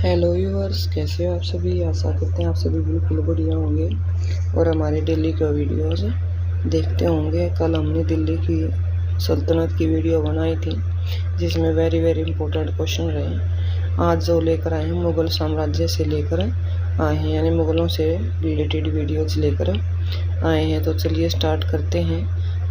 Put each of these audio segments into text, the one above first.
Hello viewers, कैसे हो आप सभी। आशा करते हैं आप सभी बिल्कुल बढ़िया होंगे और हमारे दिल्ली का वीडियोस देखते होंगे। कल हमने दिल्ली की सल्तनत की वीडियो बनाई थी जिसमें वेरी इंपॉर्टेंट क्वेश्चन रहे। आज जो लेकर आए हैं मुग़ल साम्राज्य से लेकर आए हैं, यानी मुग़लों से रिलेटेड वीडियोज़ लेकर आए हैं। तो चलिए स्टार्ट करते हैं,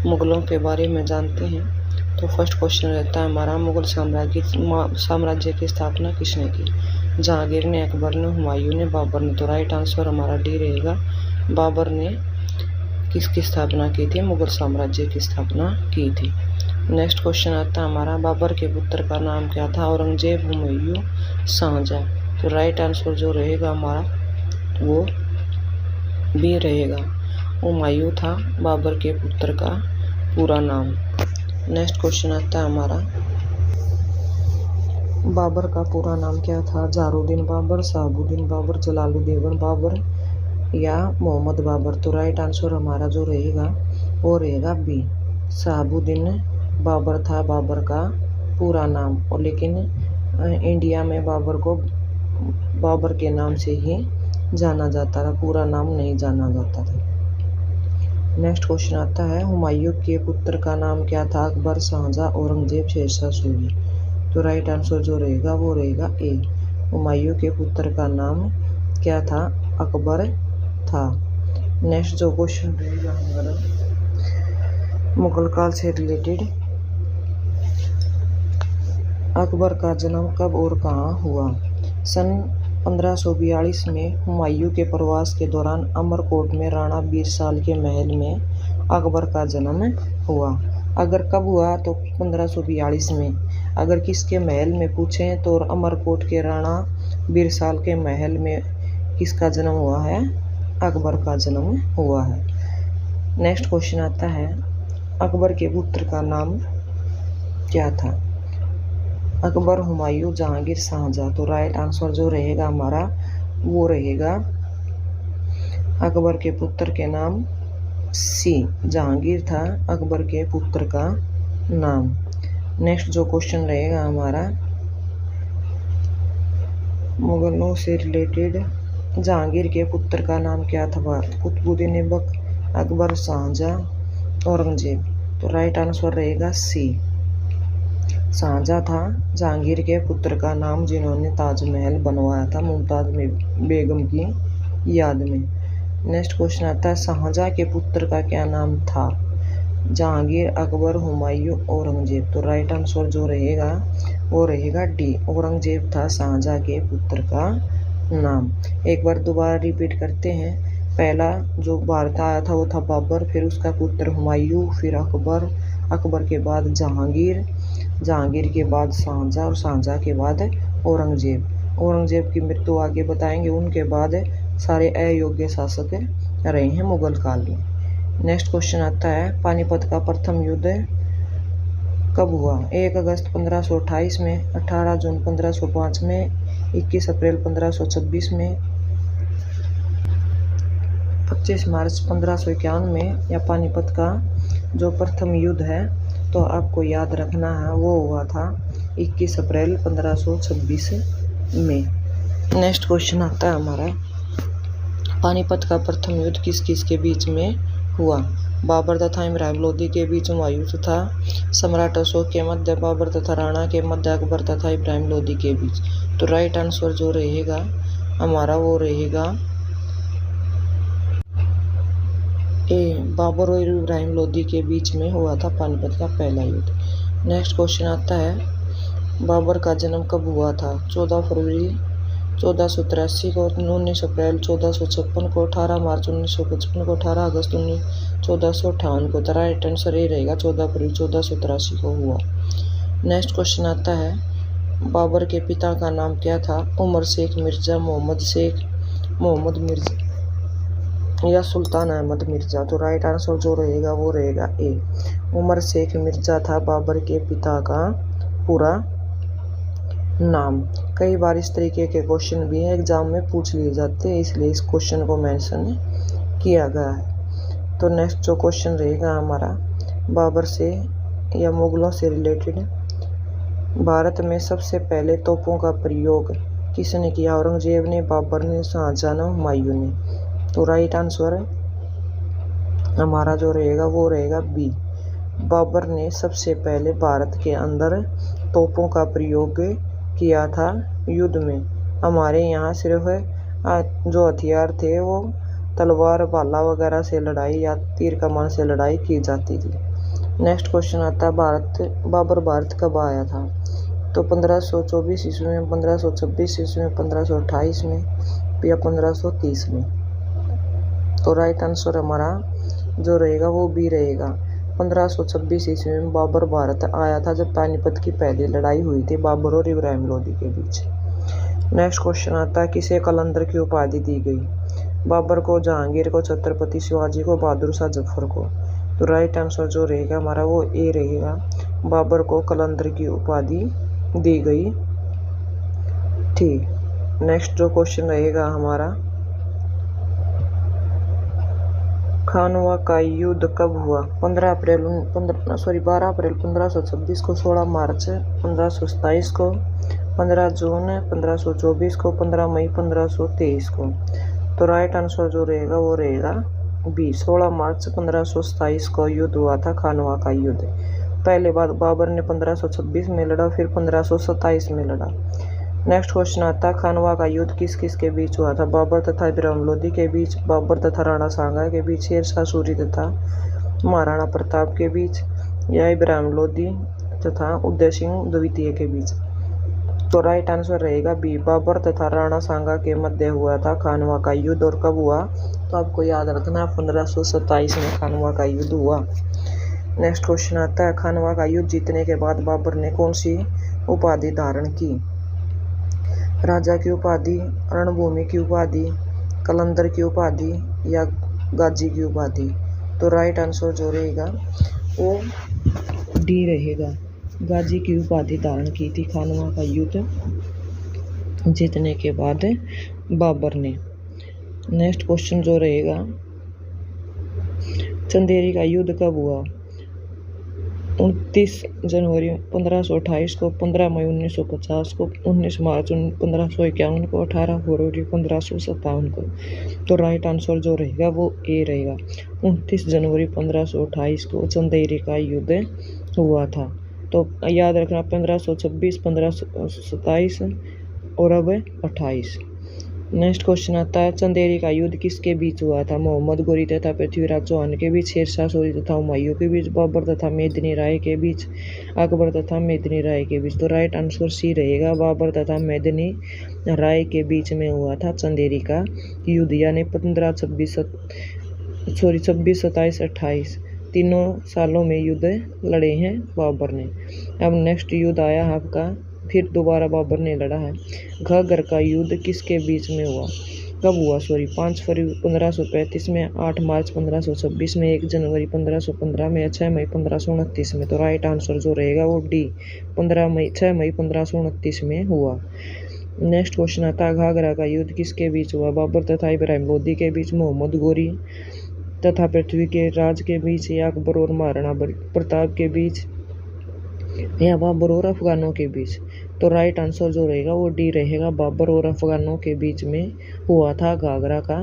मुग़लों के बारे में जानते हैं। तो फर्स्ट क्वेश्चन रहता है हमारा, मुग़ल साम्राज्य की स्थापना किसने की। जहांगीर ने, अकबर ने, हुमायूं ने, बाबर ने। तो राइट आंसर हमारा डी रहेगा, बाबर ने किसकी स्थापना की थी, मुग़ल साम्राज्य की स्थापना की थी। नेक्स्ट क्वेश्चन आता है हमारा, बाबर के पुत्र का नाम क्या था। औरंगजेब, हुमायूं, शाहजहां। तो राइट आंसर जो रहेगा हमारा वो बी रहेगा, हुमायूं था बाबर के पुत्र का पूरा नाम। नेक्स्ट क्वेश्चन आता है हमारा, बाबर का पूरा नाम क्या था। जहारुद्दीन बाबर, शहाबुद्दीन बाबर, जलालुद्दीन बाबर या मोहम्मद बाबर। तो राइट आंसर हमारा जो रहेगा वो रहेगा बी, शहाबुद्दीन बाबर था बाबर का पूरा नाम। और लेकिन इंडिया में बाबर को बाबर के नाम से ही जाना जाता था, पूरा नाम नहीं जाना जाता था। नेक्स्ट क्वेश्चन आता है, हुमायूं के पुत्र का नाम क्या था। अकबर, शाहजहां, औरंगजेब, शेरशाह सूरी। तो राइट आंसर जो रहेगा वो रहेगा ए, हुमायूं के पुत्र का नाम क्या था, अकबर था। नेक्स्ट जो क्वेश्चन रहेगा हमारा मुगल काल से रिलेटेड, अकबर का जन्म कब और कहाँ हुआ। सन 1542 में हुमायूं के प्रवास के दौरान अमरकोट में राणा बीरसाल के महल में अकबर का जन्म हुआ। अगर कब हुआ तो 1542 में। अगर किसके महल में पूछें तो अमरकोट के राणा बीरसाल के महल में किसका जन्म हुआ है, अकबर का जन्म हुआ है। नेक्स्ट क्वेश्चन आता है, अकबर के पुत्र का नाम क्या था। अकबर, हुमायूं, जहांगीर, शाहजहां। तो राइट आंसर जो रहेगा हमारा वो रहेगा अकबर के पुत्र के नाम सी, जहांगीर था अकबर के पुत्र का नाम। नेक्स्ट जो क्वेश्चन रहेगा हमारा मुगलों से रिलेटेड, जहांगीर के पुत्र का नाम क्या था। कुतुबुद्दीन ऐबक, अकबर, शाहजहां, औरंगजेब। तो राइट आंसर रहेगा सी, शाहजहां था जहांगीर के पुत्र का नाम, जिन्होंने ताजमहल बनवाया था मुमताज बेगम की याद में। नेक्स्ट क्वेश्चन आता है, शाहजहां के पुत्र का क्या नाम था। जहांगीर, अकबर, हुमायूं, औरंगजेब। तो राइट आंसर जो रहेगा वो रहेगा डी, औरंगजेब था शाहजहां के पुत्र का नाम। एक बार दोबारा रिपीट करते हैं, पहला जो भारत आया था वो था बाबर, फिर उसका पुत्र हुमायूं, फिर अकबर, अकबर के बाद जहांगीर, जहांगीर के बाद शाहजहां और शाहजहां के बाद औरंगजेब। औरंगजेब की मृत्यु आगे बताएंगे। उनके बाद सारे अयोग्य शासक रहे हैं मुगल काल में। नेक्स्ट क्वेश्चन आता है, पानीपत का प्रथम युद्ध कब हुआ। 1 अगस्त 1528 में, 18 जून 1505 में, 21 अप्रैल 1526 में, 25 मार्च 1551 में, या पानीपत का जो प्रथम युद्ध है तो आपको याद रखना है वो हुआ था 21 अप्रैल 1526 में। नेक्स्ट क्वेश्चन आता है हमारा, पानीपत का प्रथम युद्ध किस किस के बीच में हुआ। बाबर तथा इब्राहिम लोदी के बीच, हुमायूं तथा सम्राट अशोक के मध्य, बाबर तथा राणा के मध्य, अकबर तथा इब्राहिम लोदी के बीच। तो राइट आंसर जो रहेगा हमारा वो रहेगा ए, बाबर और इब्राहिम लोदी के बीच में हुआ था पानीपत का पहला युद्ध। नेक्स्ट क्वेश्चन आता है, बाबर का जन्म कब हुआ था। 14 फरवरी 1483 को, 19 अप्रैल 1456 को, 18 मार्च 1955 को, 18 अगस्त 1458 को। तो राइट आंसर ये रहेगा 14 फरवरी 1483 को हुआ। नेक्स्ट क्वेश्चन आता है, बाबर के पिता का नाम क्या था। उमर शेख मिर्जा, मोहम्मद शेख, मोहम्मद मिर्जा या सुल्तान अहमद मिर्जा। तो राइट आंसर जो रहेगा वो रहेगा ए, उमर शेख मिर्जा था बाबर के पिता का पूरा नाम। कई बार इस तरीके के क्वेश्चन भी एग्जाम में पूछ लिए जाते हैं, इसलिए इस क्वेश्चन को मेंशन किया गया है। तो नेक्स्ट जो क्वेश्चन रहेगा हमारा, बाबर से या मुगलों से रिलेटेड, भारत में सबसे पहले तोपों का प्रयोग किसने किया? औरंगजेब ने, बाबर ने, शाहजहां ने, हुमायूं ने। तो राइट आंसर हमारा जो रहेगा वो रहेगा बी। बाबर ने सबसे पहले भारत के अंदर तोपों का प्रयोग किया था युद्ध में। हमारे यहाँ सिर्फ जो हथियार थे वो तलवार भाला वगैरह से लड़ाई या तीर कमान से लड़ाई की जाती थी। नेक्स्ट क्वेश्चन आता है बाबर भारत कब आया था? तो 1524 ईस्वी में, 1526 ईस्वी में, 1528 में या 1530 में। तो राइट आंसर हमारा जो रहेगा वो बी रहेगा। 1526 ईस्वी में बाबर भारत आया था जब पानीपत की पहली लड़ाई हुई थी बाबर और इब्राहिम लोदी के बीच। नेक्स्ट क्वेश्चन आता है किसे कलंदर की उपाधि दी गई? बाबर को, जहांगीर को, छत्रपति शिवाजी को, बहादुर शाह जफर को। तो राइट आंसर जो रहेगा हमारा वो ए रहेगा। बाबर को कलंदर की उपाधि दी गई थी। नेक्स्ट जो क्वेश्चन रहेगा हमारा, खानवा का युद्ध कब हुआ? 12 अप्रैल 1526 को, 16 मार्च 1527 को, 15 जून 1524 को, 15 मई 1523 को। तो राइट आंसर जो रहेगा वो रहेगा बी। 16 मार्च 1527 को युद्ध हुआ था, खानवा का युद्ध। पहले बार बाबर ने 1526 में लड़ा, फिर 1527 में लड़ा। नेक्स्ट क्वेश्चन आता है खानवा का युद्ध किस किस के बीच हुआ था? बाबर तथा इब्राहिम लोदी के बीच, बाबर तथा राणा सांगा के बीच, शेरशाह सूरी तथा महाराणा प्रताप के बीच, या इब्राहिम लोदी तथा उदय सिंह द्वितीय के बीच। तो राइट आंसर रहेगा बी। बाबर तथा राणा सांगा के मध्य हुआ था खानवा का युद्ध। और कब हुआ? तो आपको याद रखना 1527 में खानवा का युद्ध हुआ। नेक्स्ट क्वेश्चन आता है खानवा का युद्ध जीतने के बाद बाबर ने कौन सी उपाधि धारण की? राजा की उपाधि, रणभूमि की उपाधि, कलंदर की उपाधि या गाजी की उपाधि। तो राइट आंसर जो रहेगा वो डी रहेगा। गाजी की उपाधि धारण की थी खानवा का युद्ध जीतने के बाद बाबर ने। नेक्स्ट क्वेश्चन जो रहेगा चंदेरी का युद्ध कब हुआ? 29 जनवरी 1528 को, 15 मई 1950 को, 19 मार्च 1551 को, 18 फरवरी 1557 को। तो राइट आंसर जो रहेगा वो ए रहेगा। 29 जनवरी 1528 को चंदेरी का युद्ध हुआ था। तो याद रखना 1526, 1527 और अब 28। नेक्स्ट क्वेश्चन आता है चंदेरी का युद्ध किसके बीच हुआ था? मोहम्मद गोरी तथा पृथ्वीराज चौहान के बीच, शेरशाह सूरी तथा हुमायूं के बीच, बाबर तथा मेदिनी राय के बीच, अकबर तथा मेदिनी राय के बीच। तो राइट आंसर सी रहेगा। बाबर तथा मेदिनी राय के बीच में हुआ था चंदेरी का युद्ध, यानी 26, 27, 28 तीनों सालों में युद्ध लड़े हैं बाबर ने। अब नेक्स्ट युद्ध आया आपका, फिर दोबारा बाबर ने लड़ा है। घाघर का युद्ध किसके बीच में हुआ? कब हुआ? 5 फरवरी 1535 में, 8 मार्च 1526 में, 1 जनवरी 1515 में, 6 मई 1529 में। तो राइट आंसर जो रहेगा वो डी 6 मई 1529 में हुआ। नेक्स्ट क्वेश्चन आता है घाघरा का युद्ध किसके बीच हुआ? बाबर तथा इब्राहिम लोदी के बीच, मोहम्मद गोरी तथा पृथ्वी के राज के बीच, या अकबर और महाराणा प्रताप के बीच, या बाबर और अफगानों के बीच। तो राइट आंसर जो रहेगा वो डी रहेगा। बाबर और अफगानों के बीच में हुआ था घाघरा का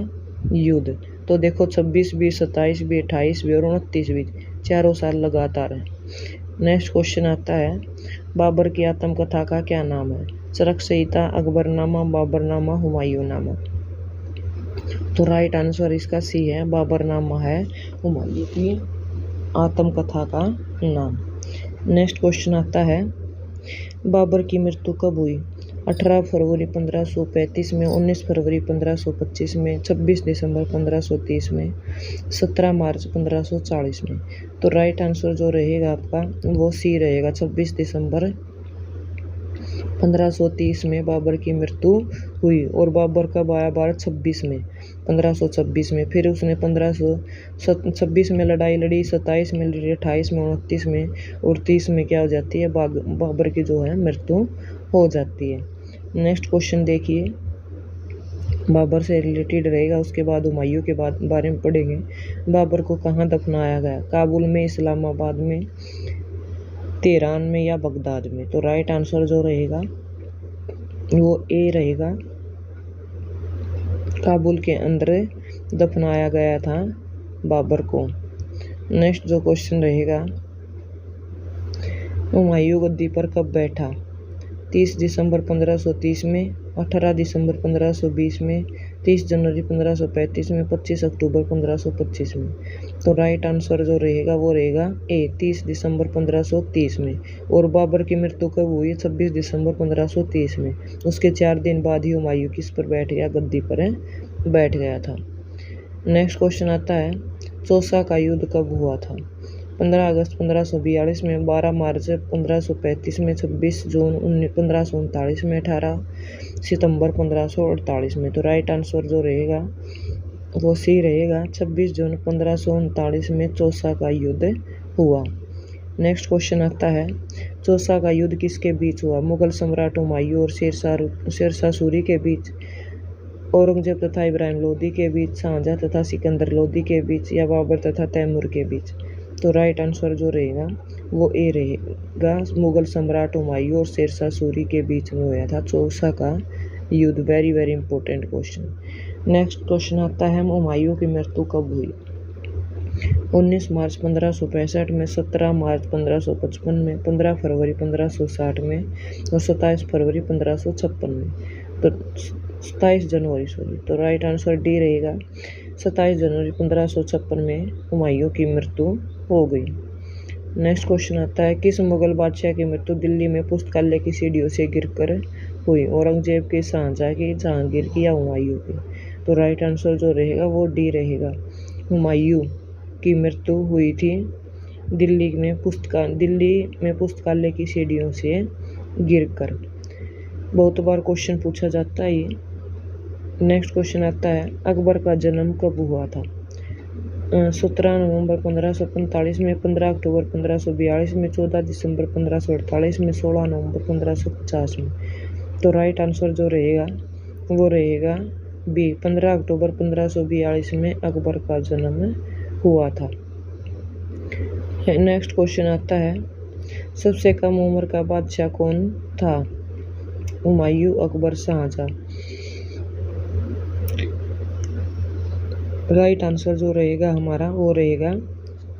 युद्ध। तो देखो 26 भी, 27 भी, 28 भी और 29 भी, चारों साल लगातार है। नेक्स्ट क्वेश्चन आता है बाबर की आत्मकथा का क्या नाम है? चरक संहिता, अकबरनामा, बाबरनामा, हुमायूंनामा। तो राइट आंसर इसका सी है, बाबरनामा है हुमायूं की आत्मकथा का नाम। नेक्स्ट क्वेश्चन आता है बाबर की मृत्यु कब हुई? 18 फरवरी 1535 में, 19 फरवरी 1525 में, 26 दिसंबर 1530 में, 17 मार्च 1540 में। तो राइट आंसर जो रहेगा आपका वो सी रहेगा। 26 दिसंबर 1530 में बाबर की मृत्यु हुई। और बाबर कब आया भारत? 26 में, 1526 में। फिर उसने 1526 में लड़ाई लड़ी, 27 में लड़ी, 28 में, 29 में और 30 में क्या हो जाती है? बाबर की जो है मृत्यु हो जाती है। नेक्स्ट क्वेश्चन देखिए, बाबर से रिलेटेड रहेगा। उसके बाद हुमायूं के बारे में पढ़ेंगे। बाबर को कहाँ दफनाया गया? काबुल में, इस्लामाबाद में, तेहरान में या बगदाद में। तो राइट आंसर जो रहेगा वो ए रहेगा। काबुल के अंदर दफनाया गया था बाबर को। नेक्स्ट जो क्वेश्चन रहेगा, हुमायूं गद्दी पर कब बैठा? 30 दिसंबर 1530 में, 18 दिसंबर 1520 में, 30 जनवरी 1535 में, 25 अक्टूबर 1525 में। तो राइट आंसर जो रहेगा वो रहेगा ए, 30 दिसंबर 1530 में। और बाबर की मृत्यु कब हुई? 26 दिसंबर 1530 में। उसके 4 दिन बाद ही हुमायूं किस पर बैठ गया? गद्दी पर बैठ गया था। नेक्स्ट क्वेश्चन आता है, चौसा का युद्ध कब हुआ था? 15 अगस्त 1542 में, 12 मार्च 1535 में, 26 जून 1539 में, 18 सितंबर 1548 में। तो राइट आंसर जो रहेगा वो सी रहेगा, 26 जून 1539 में चौसा का युद्ध हुआ। नेक्स्ट क्वेश्चन आता है, चौसा का युद्ध किसके बीच हुआ? मुगल सम्राट हुमायूं और शेरशाह सूरी के बीच, औरंगजेब तथा इब्राहिम लोदी के बीच, शाहजहां तथा सिकंदर लोदी के बीच, या बाबर तथा तैमूर के बीच। तो राइट आंसर जो रहेगा वो ए रहेगा, मुगल सम्राट हुमायूं और शेरशाह सूरी के बीच में हुआ था चौसा का युद्ध। Very very important question. Next question आता है, हुमायूं की मृत्यु कब हुई? 19 मार्च 1565 में, 17 मार्च 1555 में, 15 फरवरी 1560 में और 27 फरवरी 1556 में। तो 27 जनवरी सॉरी। तो राइट आंसर डी रहेगा, 27 जनवरी 1556 में हुमायूं की मृत्यु हो गई। नेक्स्ट क्वेश्चन आता है, किस मुगल बादशाह की मृत्यु दिल्ली में पुस्तकालय की सीढ़ियों से गिरकर हुई? औरंगजेब की, शाहजहां की, जहांगीर की, या हुमायूं की? तो राइट आंसर जो रहेगा वो डी रहेगा, हुमायूं की मृत्यु हुई थी दिल्ली में पुस्तकालय की सीढ़ियों से गिरकर। बहुत बार क्वेश्चन पूछा जाता है ये। नेक्स्ट क्वेश्चन आता है, अकबर का जन्म कब हुआ था? 17 नवंबर 1545 में, 15 अक्टूबर 1542 में, 14 दिसंबर 1548 में, 16 नवंबर 1550 में। तो राइट आंसर जो रहेगा वो रहेगा बी, 15 अक्टूबर 1542 में अकबर का जन्म हुआ था। नेक्स्ट क्वेश्चन आता है, सबसे कम उम्र का बादशाह कौन था? हुमायूं, अकबर, शाहजहां। राइट आंसर जो रहेगा हमारा वो रहेगा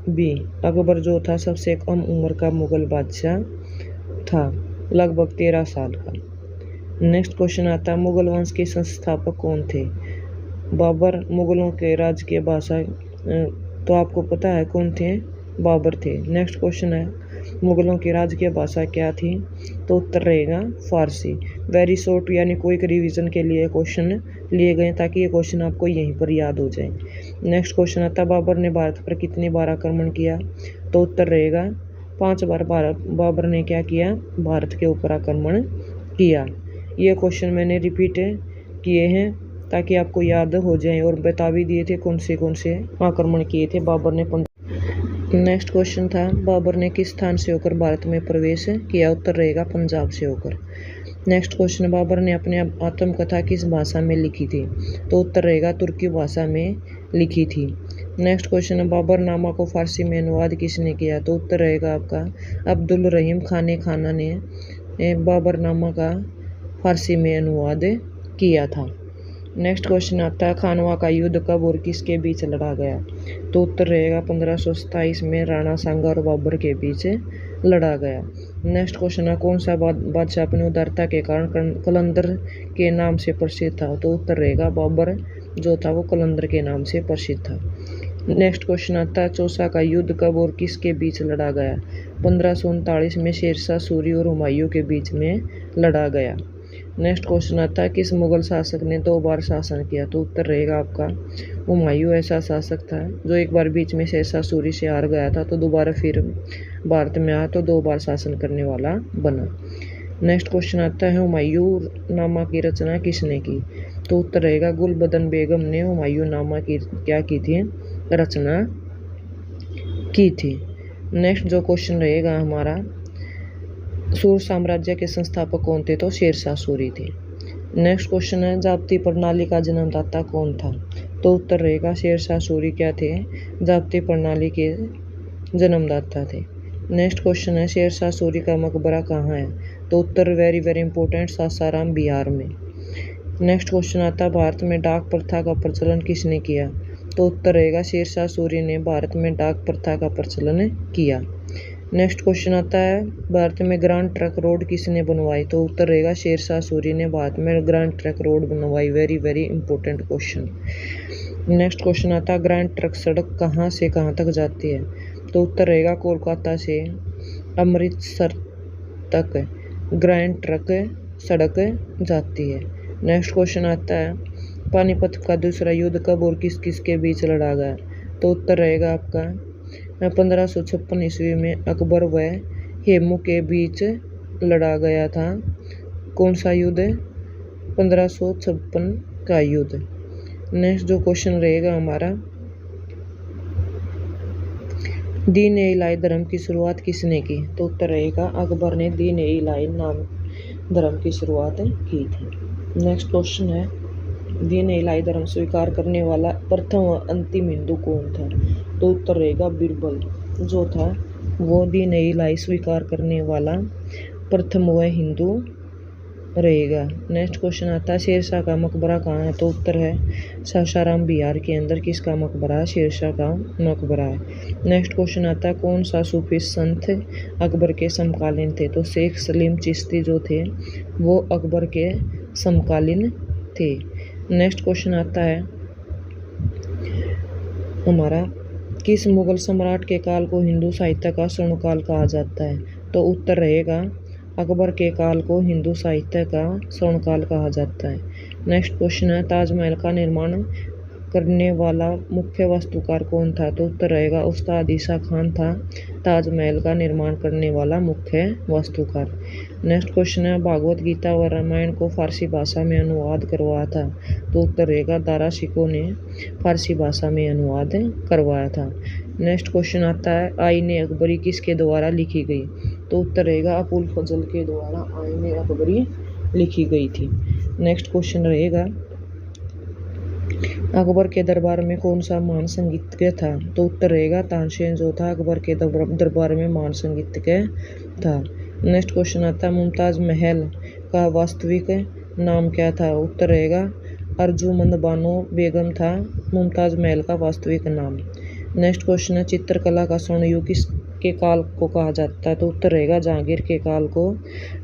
बी, अकबर जो था सबसे कम उम्र का मुगल बादशाह था, लगभग 13 साल का। नेक्स्ट क्वेश्चन आता है, मुगल वंश के संस्थापक कौन थे? बाबर। मुगलों के राज्य के बादशाह तो आपको पता है कौन थे? बाबर थे। नेक्स्ट क्वेश्चन है, मुगलों की राजकीय भाषा क्या थी? तो उत्तर रहेगा फारसी। वेरी शॉर्ट, यानी कोई रिवीजन के लिए क्वेश्चन लिए गए ताकि ये क्वेश्चन आपको यहीं पर याद हो जाए। नेक्स्ट क्वेश्चन आता है, बाबर ने भारत पर कितनी बार आक्रमण किया? तो उत्तर रहेगा 5 बार बाबर ने क्या किया? भारत के ऊपर आक्रमण किया। ये क्वेश्चन मैंने रिपीट किए हैं ताकि आपको याद हो जाए, और बता भी दिए थे कौन से आक्रमण किए थे बाबर ने। नेक्स्ट क्वेश्चन था, बाबर ने किस स्थान से होकर भारत में प्रवेश किया? उत्तर रहेगा पंजाब से होकर। नेक्स्ट क्वेश्चन, बाबर ने अपनी आत्मकथा किस भाषा में लिखी थी? तो उत्तर रहेगा तुर्की भाषा में लिखी थी। नेक्स्ट क्वेश्चन, बाबर नामा को फारसी में अनुवाद किसने किया? तो उत्तर रहेगा आपका अब्दुल रहीम खाने खाना ने बाबर नामा का फारसी में अनुवाद किया था। नेक्स्ट क्वेश्चन आता है, खानवा का युद्ध कब और किसके बीच लड़ा गया? तो उत्तर रहेगा 1527 में राणा सांगा और बाबर के बीच लड़ा गया। नेक्स्ट क्वेश्चन है, कौन सा बादशाह अपनी उदारता के कारण कलंदर के नाम से प्रसिद्ध था? तो उत्तर रहेगा बाबर जो था वो कलंदर के नाम से प्रसिद्ध था। नेक्स्ट क्वेश्चन आता है, चौसा का युद्ध कब और किसके बीच लड़ा गया? 1539 में शेरशाह सूरी और हुमायूं के बीच में लड़ा गया। नेक्स्ट क्वेश्चन आता है, किस मुगल शासक ने 2 बार शासन किया? तो उत्तर रहेगा आपका हुमायूं ऐसा शासक था जो एक बार बीच में शेरशाह सूरी से हार गया था, तो दोबारा फिर भारत में आया तो 2 बार शासन करने वाला बना। नेक्स्ट क्वेश्चन आता है, हुमायूं नामा की रचना किसने की? तो उत्तर रहेगा गुलबदन बेगम ने हुमायूं नामा की क्या की थी? रचना की थी। नेक्स्ट जो क्वेश्चन रहेगा हमारा, सूर साम्राज्य के संस्थापक कौन थे? तो शेरशाह सूरी थे। नेक्स्ट क्वेश्चन है, जाप्ती प्रणाली का जन्मदाता कौन था? तो उत्तर रहेगा शेरशाह सूरी क्या थे? जाप्ती प्रणाली के जन्मदाता थे। नेक्स्ट क्वेश्चन है, शेरशाह सूरी का मकबरा कहाँ है? तो उत्तर very very important Sasaram Bihar में। नेक्स्ट क्वेश्चन आता है भारत में डाक प्रथा का प्रचलन किसने किया? तो उत्तर रहेगा शेरशाह सूरी ने भारत में डाक प्रथा का प्रचलन किया। नेक्स्ट क्वेश्चन आता है भारत में ग्रांड ट्रंक रोड किसने बनवाई? तो उत्तर रहेगा शेरशाह सूरी ने भारत में ग्रांड ट्रंक रोड बनवाई। Very very important question. Next question आता है ग्रांड ट्रंक सड़क कहाँ से कहाँ तक जाती है? तो उत्तर रहेगा कोलकाता से अमृतसर तक ग्रांड ट्रंक सड़क जाती है। नेक्स्ट क्वेश्चन आता है पानीपत का दूसरा युद्ध कब और किस किस के बीच लड़ा गया? तो उत्तर रहेगा आपका 1556 ईस्वी में अकबर व हेमू के बीच लड़ा गया था। कौन सा युद्ध? 1556 का युद्ध। नेक्स्ट जो क्वेश्चन रहेगा हमारा दीन ए इलाही धर्म की शुरुआत किसने की? तो उत्तर रहेगा अकबर ने दीन ए इलाही नाम धर्म की शुरुआत की थी। नेक्स्ट क्वेश्चन है दीन ए इलाही धर्म स्वीकार करने वाला प्रथम व अंतिम हिंदू कौन था? तो उत्तर रहेगा बीरबल जो था वो दीन ए इलाही स्वीकार करने वाला प्रथम व हिंदू रहेगा। नेक्स्ट क्वेश्चन आता है शेरशाह का मकबरा कहाँ है? तो उत्तर है सासाराम बिहार के अंदर किसका मकबरा है? शेरशाह का मकबरा है। नेक्स्ट क्वेश्चन आता है कौन सा सूफी संत अकबर के समकालीन थे? तो शेख सलीम चिश्ती जो थे वो अकबर के समकालीन थे। नेक्स्ट क्वेश्चन आता है हमारा किस मुगल सम्राट के काल को हिंदू साहित्य का स्वर्णकाल कहा जाता है? तो उत्तर रहेगा अकबर के काल को हिंदू साहित्य का स्वर्णकाल कहा जाता है। नेक्स्ट क्वेश्चन है ताजमहल का निर्माण करने वाला मुख्य वास्तुकार कौन था? तो उत्तर रहेगा उस्ताद ईसा खान था ताजमहल का निर्माण करने वाला मुख्य वास्तुकार। नेक्स्ट क्वेश्चन है भागवत गीता व रामायण को फारसी भाषा में अनुवाद करवाया था? तो उत्तर रहेगा दारा शिकोह ने फारसी भाषा में अनुवाद करवाया था। नेक्स्ट क्वेश्चन आता है आईने अकबरी किसके द्वारा लिखी गई? तो उत्तर रहेगा अबुल फजल के द्वारा आईने अकबरी लिखी गई थी। नेक्स्ट क्वेश्चन रहेगा अकबर के दरबार में कौन सा महान संगीतज्ञ था? तो उत्तर रहेगा तानसेन जो था अकबर के दरबार में महान संगीतज्ञ था। नेक्स्ट क्वेश्चन आता है मुमताज महल का वास्तविक नाम क्या था? उत्तर रहेगा अर्जुमंद बानो बेगम था मुमताज महल का वास्तविक नाम। नेक्स्ट क्वेश्चन है चित्रकला का स्वर्ण युग किसके काल को कहा जाता है? तो उत्तर रहेगा जहांगीर के काल को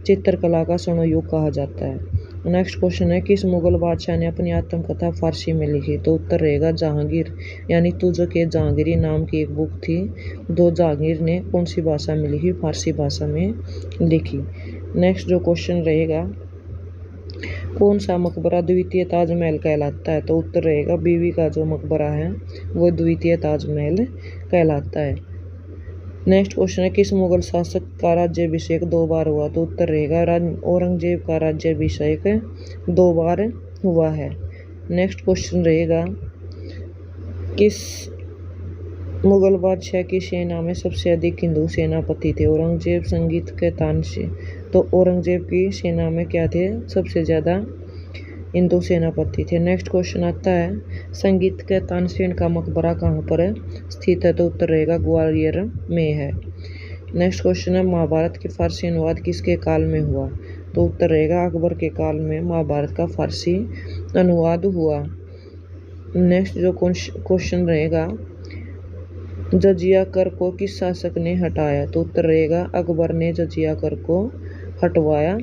चित्रकला का स्वर्ण युग कहा जाता है। नेक्स्ट क्वेश्चन है किस मुगल बादशाह ने अपनी आत्मकथा फारसी में लिखी? तो उत्तर रहेगा जहांगीर यानी तुझ के जहांगीरी नाम की एक बुक थी दो जहांगीर ने कौन सी भाषा में लिखी? फारसी भाषा में लिखी। नेक्स्ट जो क्वेश्चन रहेगा कौन सा मकबरा द्वितीय ताजमहल कहलाता है? तो उत्तर रहेगा बीवी का जो मकबरा है वो द्वितीय ताजमहल कहलाता है। नेक्स्ट क्वेश्चन है किस मुगल शासक का राज्याभिषेक 2 बार हुआ? तो उत्तर रहेगा औरंगजेब का राज्याभिषेक 2 बार हुआ है। नेक्स्ट क्वेश्चन रहेगा किस मुगल बादशाह की सेना में सबसे अधिक हिंदू सेनापति थे? औरंगजेब संगीत के तानसेन। तो औरंगजेब की सेना में क्या थे? सबसे ज़्यादा हिंदू सेनापति थे। नेक्स्ट क्वेश्चन आता है संगीत के तानसेन का मकबरा कहाँ पर स्थित है? तो उत्तर रहेगा ग्वालियर में है। नेक्स्ट क्वेश्चन है महाभारत की फारसी अनुवाद किसके काल में हुआ? तो उत्तर रहेगा अकबर के काल में महाभारत का फारसी अनुवाद हुआ। नेक्स्ट जो क्वेश्चन रहेगा जजिया कर को किस शासक ने हटाया? तो उत्तर रहेगा अकबर ने जजिया कर को हटवाया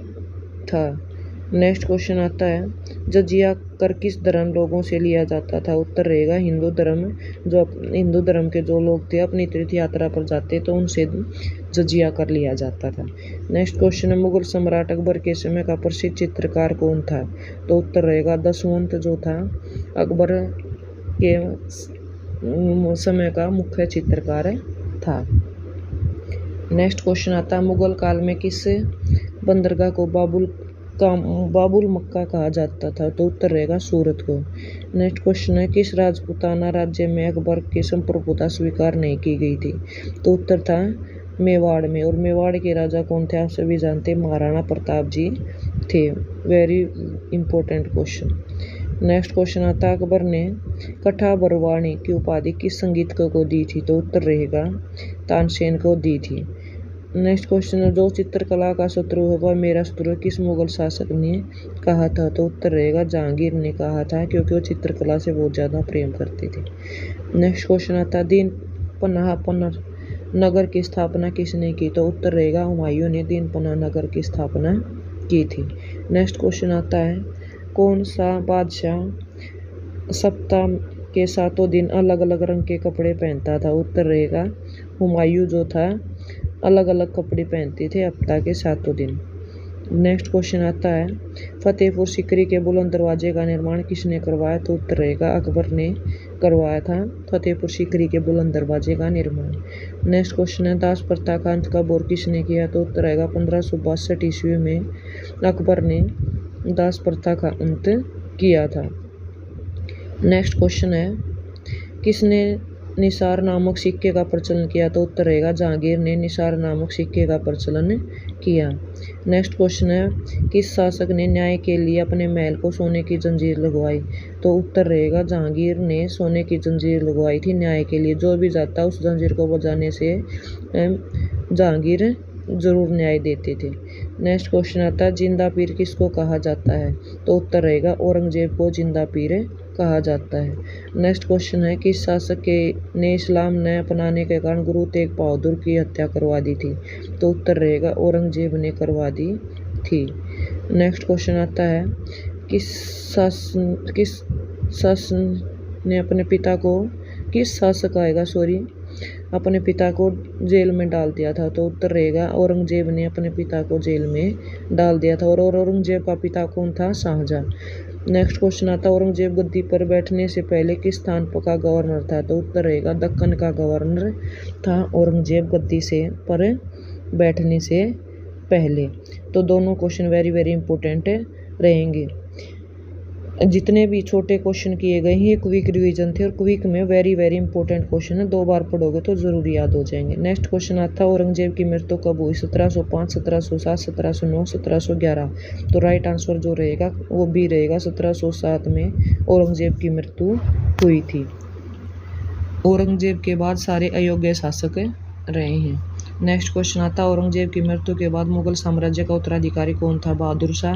था। नेक्स्ट क्वेश्चन आता है जजिया कर किस धर्म लोगों से लिया जाता था? उत्तर रहेगा हिंदू धर्म। जो हिंदू धर्म के जो लोग थे अपनी तीर्थ यात्रा पर जाते तो उनसे जजिया कर लिया जाता था। नेक्स्ट क्वेश्चन है मुगल सम्राट अकबर के समय का प्रसिद्ध चित्रकार कौन था? तो उत्तर रहेगा दशवंत जो था अकबर के समय का मुख्य चित्रकार था। नेक्स्ट क्वेश्चन आता है मुगल काल में किस बंदरगाह को बाबुल मक्का कहा जाता था? तो उत्तर रहेगा सूरत को। नेक्स्ट क्वेश्चन है किस राजपूताना राज्य में अकबर की संप्रभुता स्वीकार नहीं की गई थी? तो उत्तर था मेवाड़ में। और मेवाड़ के राजा कौन थे? आप सभी जानते हैं महाराणा प्रताप जी थे। Very important question. Next question आता है अकबर ने कठा बरवाणी की उपाधि किस संगीतज्ञ को दी थी? तो उत्तर रहेगा तानसेन को दी थी। नेक्स्ट क्वेश्चन है, जो चित्रकला का शत्रु है वह मेरा शत्रु है, किस मुगल शासक ने कहा था? तो उत्तर रहेगा जहांगीर ने कहा था, क्योंकि वो चित्रकला से बहुत ज़्यादा प्रेम करते थे। नेक्स्ट क्वेश्चन आता है, दीन पनाह पन्ना नगर की स्थापना किसने की? तो उत्तर रहेगा हुमायूं ने दीन पनाह नगर की स्थापना की थी। नेक्स्ट क्वेश्चन आता है, कौन सा बादशाह सप्ताह के 7 दिन अलग अलग रंग के कपड़े पहनता था? उत्तर रहेगा हुमायूं जो था अलग अलग कपड़े पहनते थे हफ्ता के 7 दिन। नेक्स्ट क्वेश्चन आता है, फतेहपुर सीकरी के बुलंद दरवाजे का निर्माण किसने करवाया? तो उत्तर रहेगा अकबर ने करवाया था फतेहपुर सीकरी के बुलंद दरवाजे का निर्माण। नेक्स्ट क्वेश्चन है, दास प्रथा का अंत कब और किसने किया? तो उत्तर रहेगा 1562 ईस्वी में अकबर ने दास प्रथा का अंत किया था। नेक्स्ट क्वेश्चन है, किसने निसार नामक सिक्के का प्रचलन किया? तो उत्तर रहेगा जहांगीर ने निसार नामक सिक्के का प्रचलन किया। नेक्स्ट क्वेश्चन है, किस शासक ने न्याय के लिए अपने महल को सोने की जंजीर लगवाई? तो उत्तर रहेगा जहांगीर ने सोने की जंजीर लगवाई थी न्याय के लिए। जो भी जाता उस जंजीर को बजाने से जहांगीर जरूर न्याय देते थे। नेक्स्ट क्वेश्चन आता है, जिंदा पीर किसको कहा जाता है? तो उत्तर रहेगा औरंगजेब को जिंदा पीर कहा जाता है। नेक्स्ट क्वेश्चन है, किस शासक ने इस्लाम न अपनाने के कारण गुरु तेग बहादुर की हत्या करवा दी थी? तो उत्तर रहेगा औरंगजेब ने करवा दी थी। नेक्स्ट क्वेश्चन आता है, किस शासन ने अपने पिता को अपने पिता को जेल में डाल दिया था? तो उत्तर रहेगा औरंगजेब ने अपने पिता को जेल में डाल दिया था। और औरंगजेब का पिता कौन था? शाहजहां। नेक्स्ट क्वेश्चन आता है, औरंगजेब गद्दी पर बैठने से पहले किस स्थान का गवर्नर था? तो उत्तर रहेगा दक्कन का गवर्नर था औरंगजेब गद्दी पर बैठने से पहले। तो दोनों क्वेश्चन वेरी वेरी इंपॉर्टेंट रहेंगे। जितने भी छोटे क्वेश्चन किए गए हैं ये क्विक रिवीजन थे और क्विक में वेरी वेरी इंपॉर्टेंट क्वेश्चन है, 2 बार पढ़ोगे तो जरूर याद हो जाएंगे। नेक्स्ट क्वेश्चन आता है, औरंगजेब की मृत्यु कब हुई? 1705, 1707, 1709, 1711। तो राइट आंसर जो रहेगा वो भी रहेगा 1707 में औरंगजेब की मृत्यु हुई थी। औरंगजेब के बाद सारे अयोग्य शासक रहे हैं। नेक्स्ट क्वेश्चन आता है, औरंगजेब की मृत्यु के बाद मुगल साम्राज्य का उत्तराधिकारी कौन था? बहादुर शाह,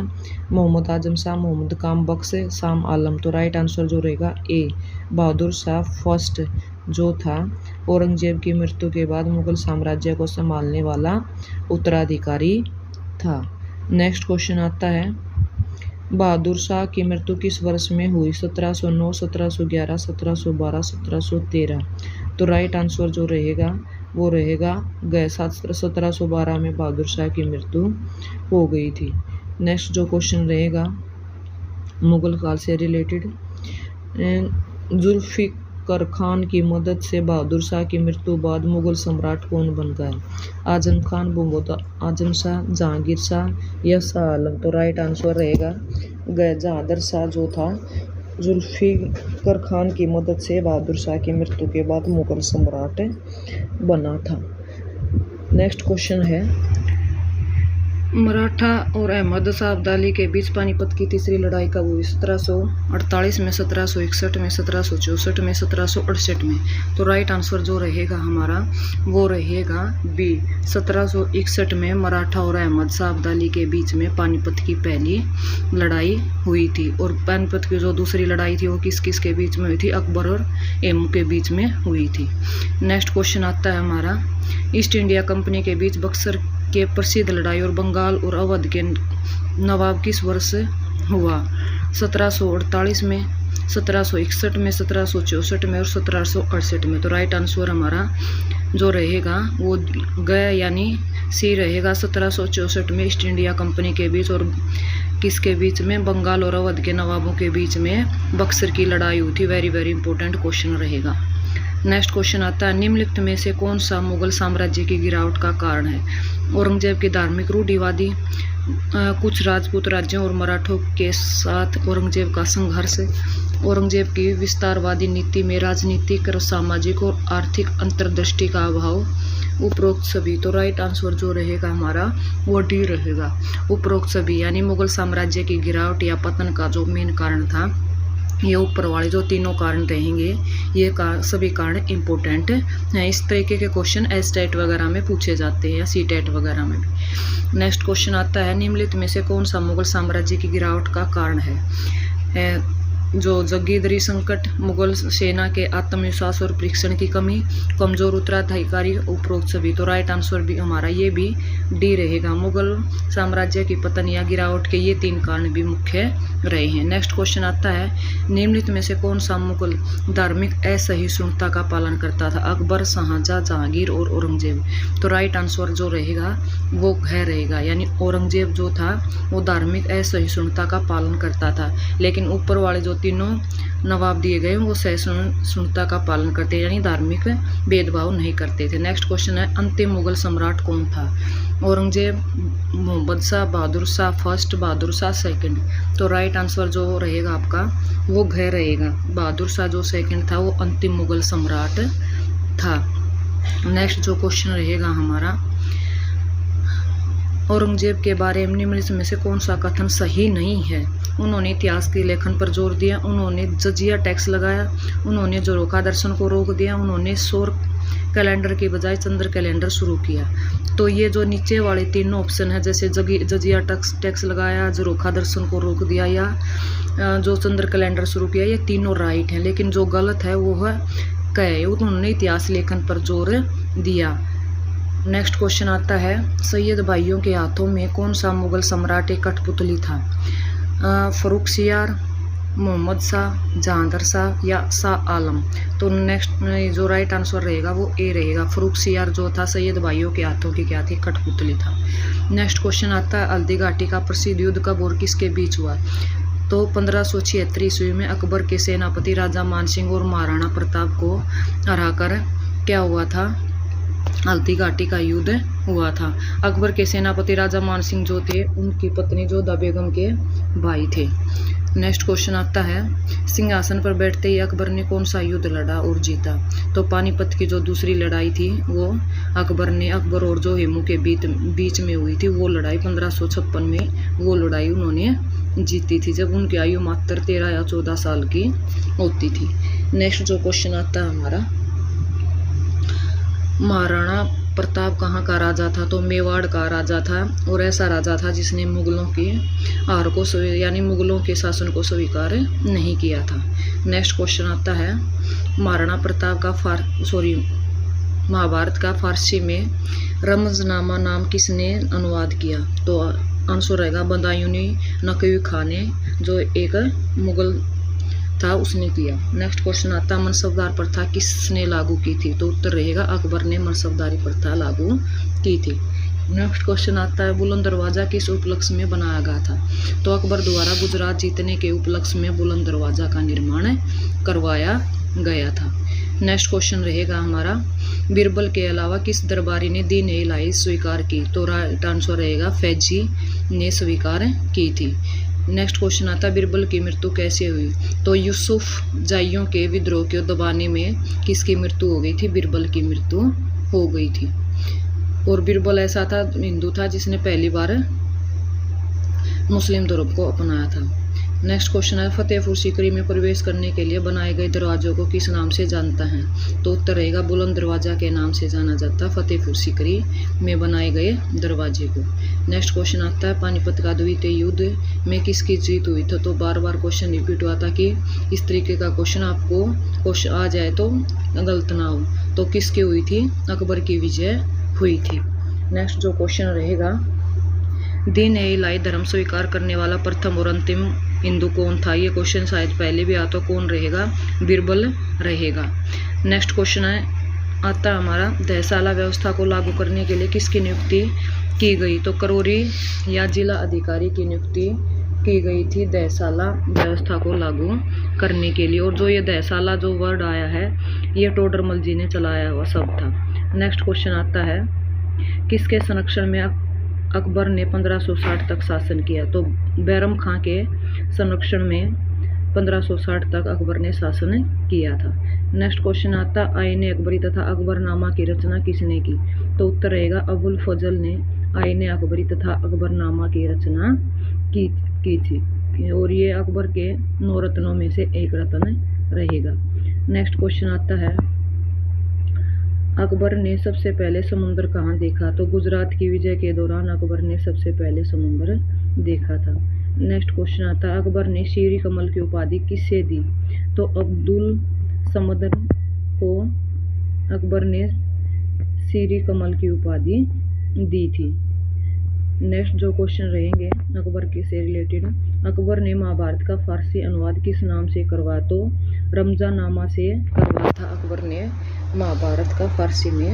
मोहम्मद आजम शाह, मोहम्मद काम बख्श, शाम आलम। तो राइट आंसर जो रहेगा ए, बहादुर शाह फर्स्ट जो था औरंगजेब की मृत्यु के बाद मुगल साम्राज्य को संभालने वाला उत्तराधिकारी था। नेक्स्ट क्वेश्चन आता है, बहादुर शाह की मृत्यु किस वर्ष में हुई? 1709, 1711, 1712, 1713। तो राइट आंसर जो रहेगा वो रहेगा 1712 में बहादुर शाह की मृत्यु हो गई थी। नेक्स्ट जो क्वेश्चन रहेगा मुगल काल से रिलेटेड, जुल्फिकर खान की मदद से बहादुर शाह की मृत्यु बाद मुगल सम्राट कौन बन गया? आजम खान, बंगोदा आजम शाह, जहांगीर शाह या शाह आलम। तो राइट आंसर रहेगा जहांगीर शाह जो था जुल्फिकर खान की मदद से बहादुर शाह की मृत्यु के बाद मुगल सम्राट बना था। नेक्स्ट क्वेश्चन है, मराठा और अहमद शाह अब्दाली के बीच पानीपत की तीसरी लड़ाई कब हुई? 1748 में, 1761 में, 1764 में, 1768 में। तो राइट आंसर जो रहेगा हमारा वो रहेगा बी, 1761 में मराठा और अहमद शाह अब्दाली के बीच में पानीपत की पहली लड़ाई हुई थी। और पानीपत की जो दूसरी लड़ाई थी वो किस किस के बीच में हुई थी? अकबर और एमू के बीच में हुई थी। नेक्स्ट क्वेश्चन आता है हमारा, ईस्ट इंडिया कंपनी के बीच बक्सर के प्रसिद्ध लड़ाई और बंगाल और अवध के नवाब किस वर्ष हुआ? 1748 में, 1761 में, 1764 में और 1768 में। तो राइट आंसर हमारा जो रहेगा वो गया यानी सी रहेगा 1764 में ईस्ट इंडिया कंपनी के बीच और किसके बीच में? बंगाल और अवध के नवाबों के बीच में बक्सर की लड़ाई हुई थी। वेरी वेरी इंपॉर्टेंट क्वेश्चन रहेगा। नेक्स्ट क्वेश्चन आता है, निम्नलिखित में से कौन सा मुगल साम्राज्य की गिरावट का कारण है? औरंगजेब की धार्मिक रूढ़िवादी, कुछ राजपूत राज्यों और मराठों के साथ औरंगजेब का संघर्ष, औरंगजेब की विस्तारवादी नीति में राजनीतिक, सामाजिक और आर्थिक अंतर्दृष्टि का अभाव, उपरोक्त सभी। तो राइट आंसर जो रहेगा हमारा वो डी रहेगा, उपरोक्त सभी। यानी मुगल साम्राज्य की गिरावट या पतन का जो मेन कारण था ये ऊपर वाले जो तीनों कारण रहेंगे ये सभी कारण इम्पोर्टेंट हैं। इस तरीके के क्वेश्चन एसटेट वगैरह में पूछे जाते हैं या सीटेट वगैरह में भी। नेक्स्ट क्वेश्चन आता है, निम्नलिखित में से कौन सा मुगल साम्राज्य की गिरावट का कारण है? जो जागीरदारी संकट, मुगल सेना के आत्मविश्वास और परीक्षण की कमी, कमजोर उत्तराधिकारी, उपरोक्त सभी। तो राइट आंसर भी हमारा ये भी डी रहेगा। मुगल साम्राज्य की पतन या गिरावट के ये 3 कारण भी मुख्य रहे हैं। नेक्स्ट क्वेश्चन आता है, निम्नलिखित में से कौन सा मुगल धार्मिक असहिष्णुता का पालन करता था? अकबर, शाहजहां, जहांगीर और औरंगजेब। तो राइट आंसर जो रहेगा वो घ रहेगा, यानी औरंगजेब जो था वो धार्मिक असहिष्णुता का पालन करता था, लेकिन ऊपर वाले जो तीनों नवाब दिए गए वो सहिष्णुता का पालन करते हैं, यानी धार्मिक भेदभाव नहीं करते थे। नेक्स्ट क्वेश्चन है, अंतिम मुगल सम्राट कौन था? Aurangzeb, Mohammad Shah, Bahadur Shah first, Bahadur Shah second. तो राइट आंसर जो रहेगा आपका वो घ रहेगा। बहादुर शाह जो सेकंड था वो अंतिम मुगल सम्राट था। नेक्स्ट जो क्वेश्चन रहेगा हमारा, औरंगजेब के बारे में निम्नलिखित में से कौन सा कथन सही नहीं है? उन्होंने इतिहास के लेखन पर जोर दिया, उन्होंने जजिया टैक्स लगाया, उन्होंने जोरोखा दर्शन को रोक दिया, उन्होंने सौर कैलेंडर के बजाय चंद्र कैलेंडर शुरू किया। तो ये जो नीचे वाले तीनों ऑप्शन है, जैसे जजिया टैक्स लगाया, जोरोखा दर्शन को रोक दिया या जो चंद्र कैलेंडर शुरू किया, ये तीनों राइट हैं, लेकिन जो गलत है वो है कहे उन्होंने इतिहास लेखन पर जोर दिया। नेक्स्ट क्वेश्चन आता है, सैयद भाइयों के हाथों में कौन सा मुगल सम्राट एक कठपुतली था? फर्रुखसियार, मोहम्मद शाह, जहांगीर शाह या शाह आलम। तो नेक्स्ट जो राइट आंसर रहेगा वो ए रहेगा। फर्रुखसियार जो था सैयद भाइयों के हाथों की क्या थी? कठपुतली था। नेक्स्ट क्वेश्चन आता है, हल्दी घाटी का प्रसिद्ध युद्ध कब और किसके बीच हुआ? तो 1576 ईस्वी में अकबर के सेनापति राजा मानसिंह और महाराणा प्रताप को हराकर क्या हुआ था? हल्दी घाटी का युद्ध हुआ था। अकबर के सेनापति राजा मानसिंह जो थे उनकी पत्नी जोधा बेगम के भाई थे। नेक्स्ट क्वेश्चन आता है, सिंहासन पर बैठते ही अकबर ने कौन सा युद्ध लड़ा और जीता? तो पानीपत की जो दूसरी लड़ाई थी वो अकबर और जो हेमू के बीच में हुई थी वो लड़ाई 1556 में वो लड़ाई उन्होंने जीती थी, जब उनकी आयु मात्र 13 या 14 साल की होती थी। नेक्स्ट जो क्वेश्चन आता है हमारा, महाराणा प्रताप कहाँ का राजा था? तो मेवाड़ का राजा था, और ऐसा राजा था जिसने मुगलों की हार को यानी मुगलों के शासन को स्वीकार नहीं किया था। नेक्स्ट क्वेश्चन आता है, महाराणा प्रताप का महाभारत का फारसी में रमजनामा नाम किसने अनुवाद किया? तो आंसर रहेगा बदायूनी नकवी खान ने, जो एक मुगल था उसने किया। नेक्स्ट क्वेश्चन आता है, मनसबदार प्रथा किसने लागू की थी? तो उत्तर रहेगा अकबर ने मनसबदारी प्रथा लागू की थी। नेक्स्ट क्वेश्चन आता है, बुलंद दरवाज़ा किस उपलक्ष्य में बनाया गया था? तो अकबर द्वारा गुजरात जीतने के उपलक्ष्य में बुलंद दरवाज़ा का निर्माण करवाया गया था। नेक्स्ट क्वेश्चन रहेगा हमारा, बीरबल के अलावा किस दरबारी ने दीन ए इलाही स्वीकार की? तो राइट आंसर रहेगा फैजी ने स्वीकार की थी। नेक्स्ट क्वेश्चन आता है, बीरबल की मृत्यु कैसे हुई? तो यूसुफ जाइयों के विद्रोह के दबाने में किसकी मृत्यु हो गई थी? बीरबल की मृत्यु हो गई थी। और बीरबल ऐसा था हिंदू था जिसने पहली बार मुस्लिम धर्म को अपनाया था। नेक्स्ट क्वेश्चन है, फतेहपुर सीकरी में प्रवेश करने के लिए बनाए गए दरवाजों को किस नाम से जानता है? तो उत्तर रहेगा बुलंद दरवाजा के नाम से जाना जाता है फतेहपुर सीकरी में बनाए गए दरवाजे को। नेक्स्ट क्वेश्चन आता है, पानीपत का द्वितीय युद्ध में किसकी जीत हुई था? तो बार बार क्वेश्चन रिपीट हुआ था कि इस तरीके का क्वेश्चन आपको क्वेश्चन आ जाए तो गलत ना हो। तो किसकी हुई थी? अकबर की विजय हुई थी। नेक्स्ट जो क्वेश्चन रहेगा, दीन ए इलाही धर्म स्वीकार करने वाला प्रथम और अंतिम हिंदू कौन था? ये क्वेश्चन शायद पहले भी आता, कौन रहेगा? बीरबल रहेगा। नेक्स्ट क्वेश्चन है आता हमारा, दहसाला व्यवस्था को लागू करने के लिए किसकी नियुक्ति की गई? तो करोरी या जिला अधिकारी की नियुक्ति की गई थी दहसाला व्यवस्था को लागू करने के लिए। और जो ये दहसाला जो वर्ड आया है ये टोडरमल जी ने चलाया हुआ शब्द था। नेक्स्ट क्वेश्चन आता है, किसके संरक्षण में अकबर ने 1560 तक शासन किया? तो बैरम खां के संरक्षण में 1560 तक अकबर ने शासन किया था। नेक्स्ट क्वेश्चन आता, आईन अकबरी तथा अकबरनामा की रचना किसने की? तो उत्तर रहेगा अबुल फजल ने आईन अकबरी तथा अकबरनामा की रचना की थी। और ये अकबर के 9 रत्नों में से एक रत्न रहेगा। नेक्स्ट क्वेश्चन आता है, अकबर ने सबसे पहले समुद्र कहाँ देखा? तो गुजरात की विजय के दौरान अकबर ने सबसे पहले समुद्र देखा था। नेक्स्ट क्वेश्चन आता है, अकबर ने शीरी कमल की उपाधि किससे दी? तो अब्दुल समद को अकबर ने शीरी कमल की उपाधि दी थी। नेक्स्ट जो क्वेश्चन रहेंगे अकबर के से रिलेटेड, अकबर ने महाभारत का फारसी अनुवाद किस नाम से करवाया? तो रमजानामा से करवाया था अकबर ने महाभारत का फारसी में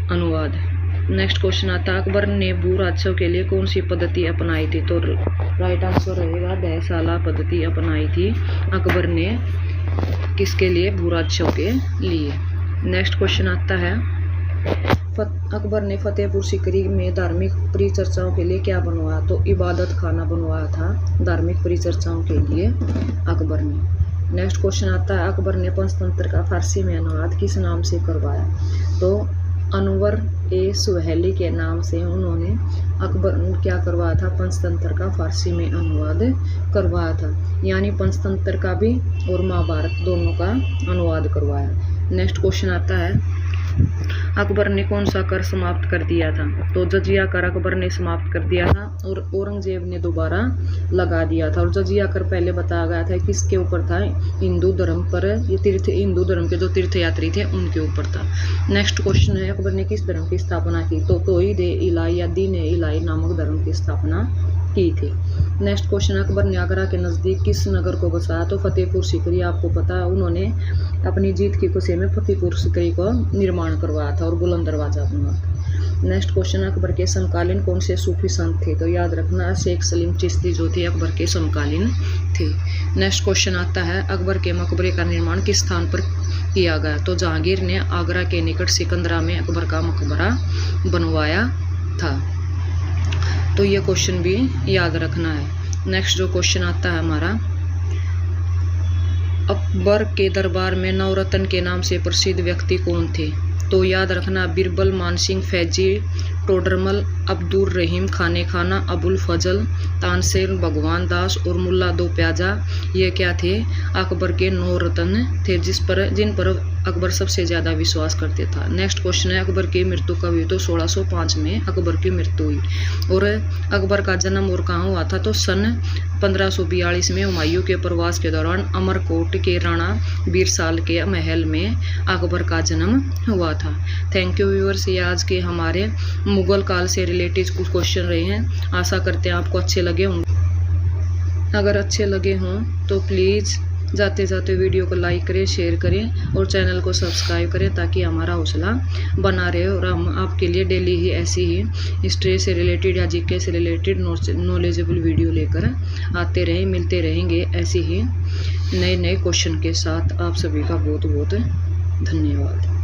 अनुवाद। नेक्स्ट क्वेश्चन आता है, अकबर ने भू राजस्व के लिए कौन सी पद्धति अपनाई थी? तो राइट आंसर रहेगा दहसाला पद्धति अपनाई थी अकबर ने। किसके लिए? भू राजस्व के लिए। नेक्स्ट क्वेश्चन आता है, अकबर ने फतेहपुर सीकरी में धार्मिक परिचर्चाओं के लिए क्या बनवाया? तो इबादत खाना बनवाया था धार्मिक परिचर्चाओं के लिए अकबर ने। नेक्स्ट क्वेश्चन आता है, अकबर ने पंचतंत्र का फारसी में अनुवाद किस नाम से करवाया? तो अनवर ए सुहेली के नाम से उन्होंने अकबर क्या करवाया था? पंचतंत्र का फारसी में अनुवाद करवाया था, यानी पंचतंत्र का भी और महाभारत दोनों का अनुवाद करवाया। नेक्स्ट क्वेश्चन आता है, अकबर ने कौन सा कर समाप्त कर दिया था? तो जजिया कर अकबर ने समाप्त कर दिया था और औरंगजेब ने दोबारा लगा दिया था। और जजिया कर पहले बताया गया था किसके ऊपर था? हिंदू धर्म पर, ये तीर्थ हिंदू धर्म के जो तीर्थयात्री थे उनके ऊपर था। नेक्स्ट क्वेश्चन है, अकबर ने किस धर्म की स्थापना की? तो तौहीद ए इलाही या दीन ए इलाही नामक धर्म की स्थापना की थी। नेक्स्ट क्वेश्चन, अकबर ने आगरा के नज़दीक किस नगर को बसाया? तो फतेहपुर सीकरी। आपको पता है उन्होंने अपनी जीत की खुशी में फतेहपुर सीकरी को निर्माण करवाया था और बुलंद दरवाजा बनवाया था। नेक्स्ट क्वेश्चन, अकबर के समकालीन कौन से सूफी संत थे? तो याद रखना शेख सलीम चिश्ती जो थे अकबर के समकालीन थे। नेक्स्ट क्वेश्चन आता है, अकबर के मकबरे का निर्माण किस स्थान पर किया गया? तो जहांगीर ने आगरा के निकट सिकंदरा में अकबर का मकबरा बनवाया था। तो ये क्वेश्चन भी याद रखना है। नेक्स्ट जो क्वेश्चन आता है हमारा, अकबर के दरबार में नवरत्न के नाम से प्रसिद्ध व्यक्ति कौन थे? तो याद रखना बिरबल, मानसिंह, फैजी, टोडरमल, अब्दुल रहीम खाने खाना, अबुल फजल, तानसेन, भगवान दास और मुल्ला दो प्याजा। ये क्या थे? अकबर के 9 रत्न थे जिन पर अकबर सबसे ज़्यादा विश्वास करते था। नेक्स्ट क्वेश्चन है, अकबर की मृत्यु कब हुई? तो 1605 में अकबर की मृत्यु हुई। और अकबर का जन्म और कहाँ हुआ था? तो सन 1542 में हुमायूं के प्रवास के दौरान अमरकोट के राणा बीरसाल के महल में अकबर का जन्म हुआ था। थैंक यू व्यूअर्स, ये आज के हमारे मुगल काल से रिलेटेड कुछ क्वेश्चन रहे हैं। आशा करते हैं आपको अच्छे लगे होंगे। अगर अच्छे लगे हों तो प्लीज़ जाते जाते वीडियो को लाइक करें, शेयर करें और चैनल को सब्सक्राइब करें ताकि हमारा हौसला बना रहे और हम आपके लिए डेली ही ऐसी ही हिस्ट्री से रिलेटेड या जीके से रिलेटेड नॉलेजेबल वीडियो लेकर आते रहें। मिलते रहेंगे ऐसे ही नए नए क्वेश्चन के साथ। आप सभी का बहुत बहुत धन्यवाद।